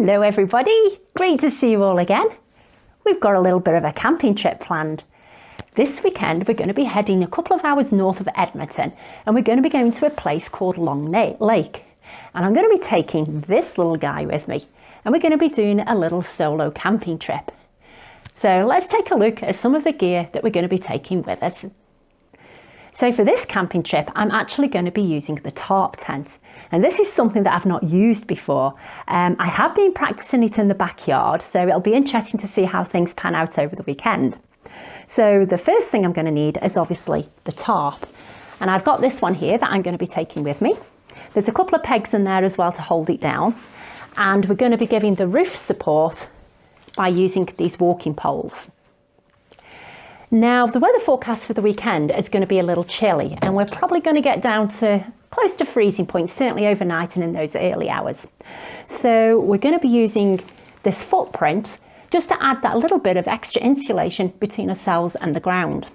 Hello everybody, great to see you all again. We've got a little bit of a camping trip planned. This weekend we're going to be heading a couple of hours north of Edmonton and we're going to be going to a place called Long Lake. And I'm going to be taking this little guy with me and we're going to be doing a little solo camping trip. So let's take a look at some of the gear that we're going to be taking with us. So for this camping trip, I'm actually going to be using the Tarp Tent. And this is something that I've not used before. I have been practicing it in the backyard, so it'll be interesting to see how things pan out over the weekend. So the first thing I'm going to need is obviously the tarp. And I've got this one here that I'm going to be taking with me. There's a couple of pegs in there as well to hold it down. And we're going to be giving the roof support by using these walking poles. Now, the weather forecast for the weekend is going to be a little chilly and we're probably going to get down to close to freezing point, certainly overnight and in those early hours. So we're going to be using this footprint just to add that little bit of extra insulation between ourselves and the ground.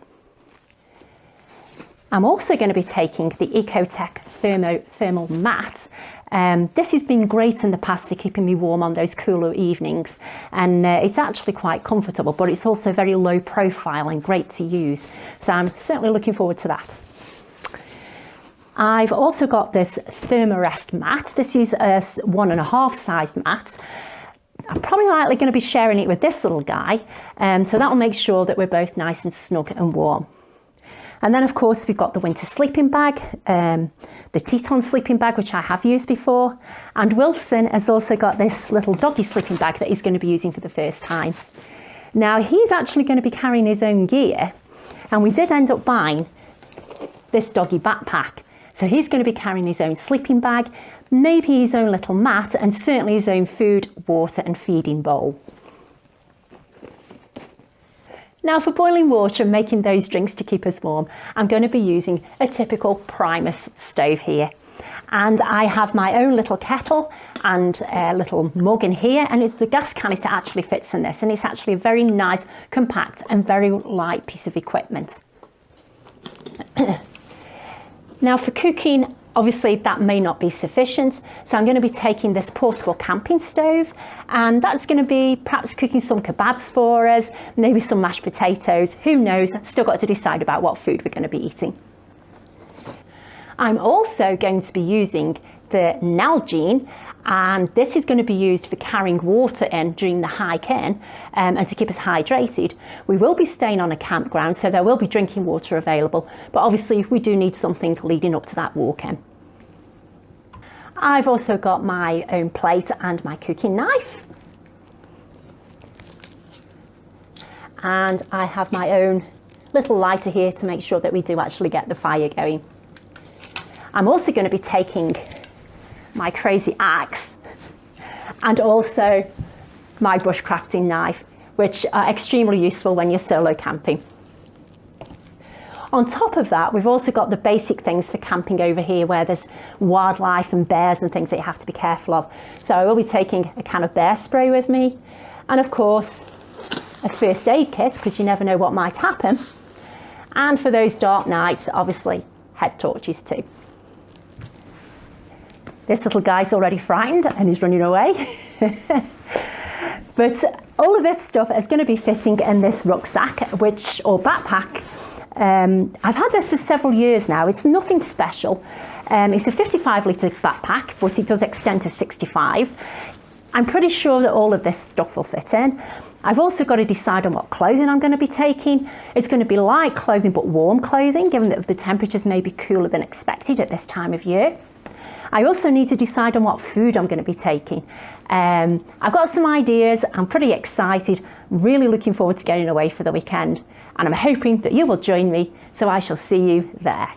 I'm also going to be taking the Eco-Tek thermal mat. This has been great in the past for keeping me warm on those cooler evenings, and it's actually quite comfortable, but it's also very low profile and great to use. So I'm certainly looking forward to that. I've also got this Therm-a-rest mat. This is a 1.5 size mat. I'm probably likely going to be sharing it with this little guy, so that'll make sure that we're both nice and snug and warm. And then of course we've got the winter sleeping bag, the Teton sleeping bag, which I have used before. And Wilson has also got this little doggy sleeping bag that he's going to be using for the first time. Now he's actually going to be carrying his own gear, and we did end up buying this doggy backpack. So he's going to be carrying his own sleeping bag, maybe his own little mat, and certainly his own food, water and feeding bowl. Now for boiling water and making those drinks to keep us warm, I'm going to be using a typical Primus stove here. And I have my own little kettle and a little mug in here, and the gas canister actually fits in this, and it's actually a very nice, compact and very light piece of equipment. Now for cooking, obviously that may not be sufficient, so I'm going to be taking this portable camping stove, and that's going to be perhaps cooking some kebabs for us, maybe some mashed potatoes, who knows, still got to decide about what food we're going to be eating. I'm also going to be using the Nalgene, and this is going to be used for carrying water in during the hike in and to keep us hydrated. We will be staying on a campground, so there will be drinking water available, but obviously we do need something leading up to that walk in. I've also got my own plate and my cooking knife. And I have my own little lighter here to make sure that we do actually get the fire going. I'm also going to be taking my crazy axe and also my bushcrafting knife, which are extremely useful when you're solo camping. On top of that, we've also got the basic things for camping over here where there's wildlife and bears and things that you have to be careful of. So I will be taking a can of bear spray with me, and of course a first aid kit because you never know what might happen. And for those dark nights, obviously head torches too. This little guy's already frightened and he's running away. But all of this stuff is going to be fitting in this rucksack, or backpack. I've had this for several years now. It's nothing special. It's a 55-litre backpack, but it does extend to 65. I'm pretty sure that all of this stuff will fit in. I've also got to decide on what clothing I'm going to be taking. It's going to be light clothing but warm clothing, given that the temperatures may be cooler than expected at this time of year. I also need to decide on what food I'm going to be taking. I've got some ideas. I'm pretty excited, really looking forward to getting away for the weekend. And I'm hoping that you will join me, so I shall see you there.